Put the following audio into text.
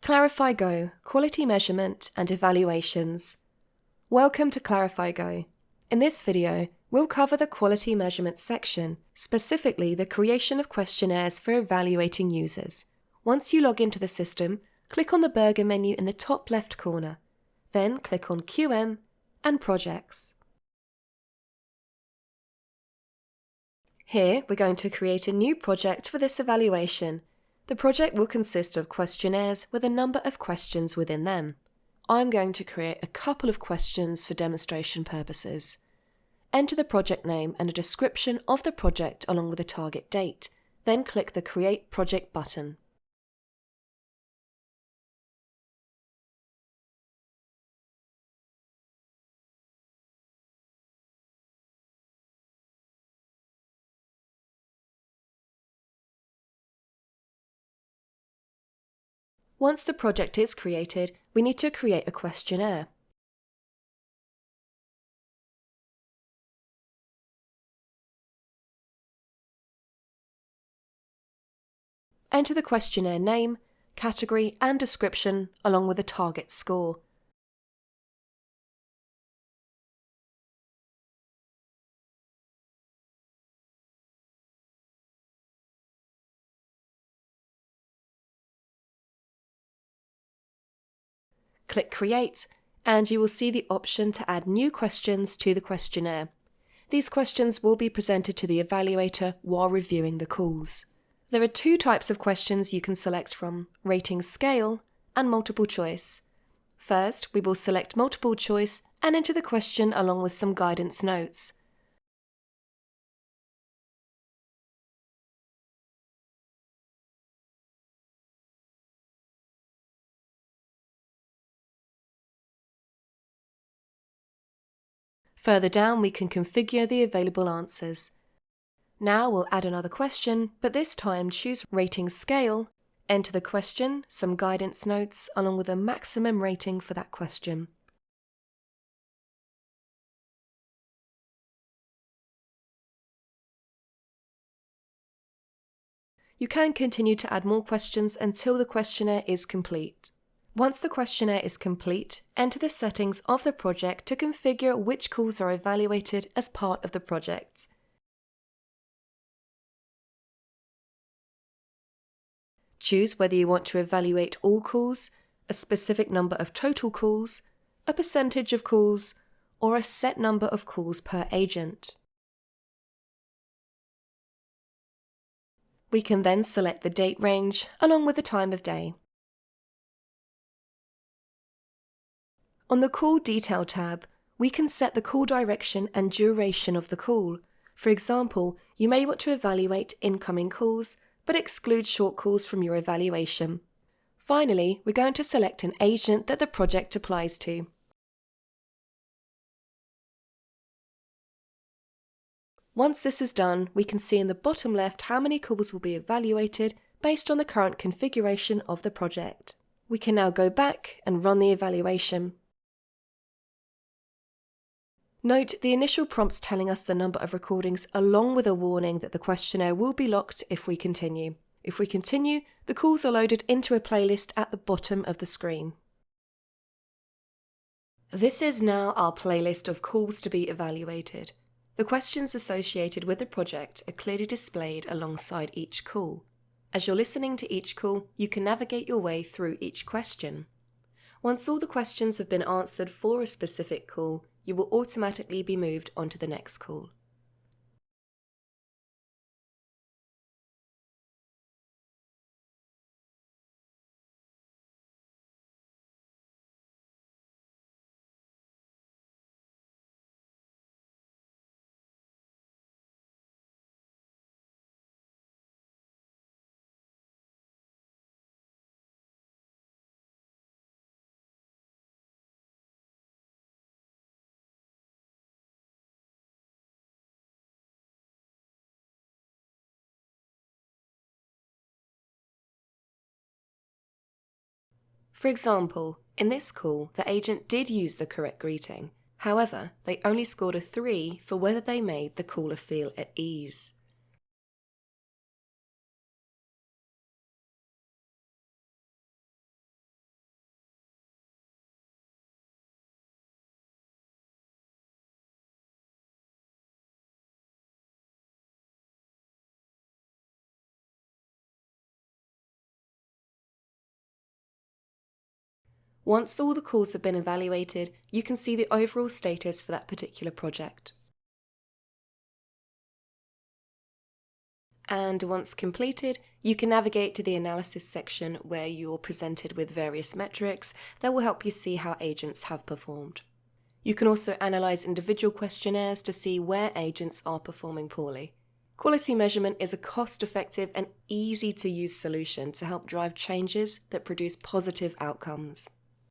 ClarifyGo, Quality Measurement and Evaluations. Welcome to ClarifyGo. In this video, we'll cover the quality measurement section, specifically the creation of questionnaires for evaluating users. Once you log into the system, click on the burger menu in the top left corner. Then click on QM and Projects. Here, we're going to create a new project for this evaluation. The project will consist of questionnaires with a number of questions within them. I'm going to create a couple of questions for demonstration purposes. Enter the project name and a description of the project along with a target date. Then click the Create Project button. Once the project is created, we need to create a questionnaire. Enter the questionnaire name, category and description along with a target score. Click Create, and you will see the option to add new questions to the questionnaire. These questions will be presented to the evaluator while reviewing the calls. There are two types of questions you can select from: rating scale and multiple choice. First, we will select multiple choice and enter the question along with some guidance notes. Further down, we can configure the available answers. Now we'll add another question, but this time choose rating scale, enter the question, some guidance notes, along with a maximum rating for that question. You can continue to add more questions until the questionnaire is complete. Once the questionnaire is complete, enter the settings of the project to configure which calls are evaluated as part of the project. Choose whether you want to evaluate all calls, a specific number of total calls, a percentage of calls, or a set number of calls per agent. We can then select the date range along with the time of day. On the Call Detail tab, we can set the call direction and duration of the call. For example, you may want to evaluate incoming calls, but exclude short calls from your evaluation. Finally, we're going to select an agent that the project applies to. Once this is done, we can see in the bottom left how many calls will be evaluated based on the current configuration of the project. We can now go back and run the evaluation. Note the initial prompts telling us the number of recordings along with a warning that the questionnaire will be locked if we continue. If we continue, the calls are loaded into a playlist at the bottom of the screen. This is now our playlist of calls to be evaluated. The questions associated with the project are clearly displayed alongside each call. As you're listening to each call, you can navigate your way through each question. Once all the questions have been answered for a specific call, you will automatically be moved onto the next call. For example, in this call, the agent did use the correct greeting. However, they only scored a 3 for whether they made the caller feel at ease. Once all the calls have been evaluated, you can see the overall status for that particular project. And once completed, you can navigate to the analysis section where you're presented with various metrics that will help you see how agents have performed. You can also analyse individual questionnaires to see where agents are performing poorly. Quality measurement is a cost-effective and easy-to-use solution to help drive changes that produce positive outcomes.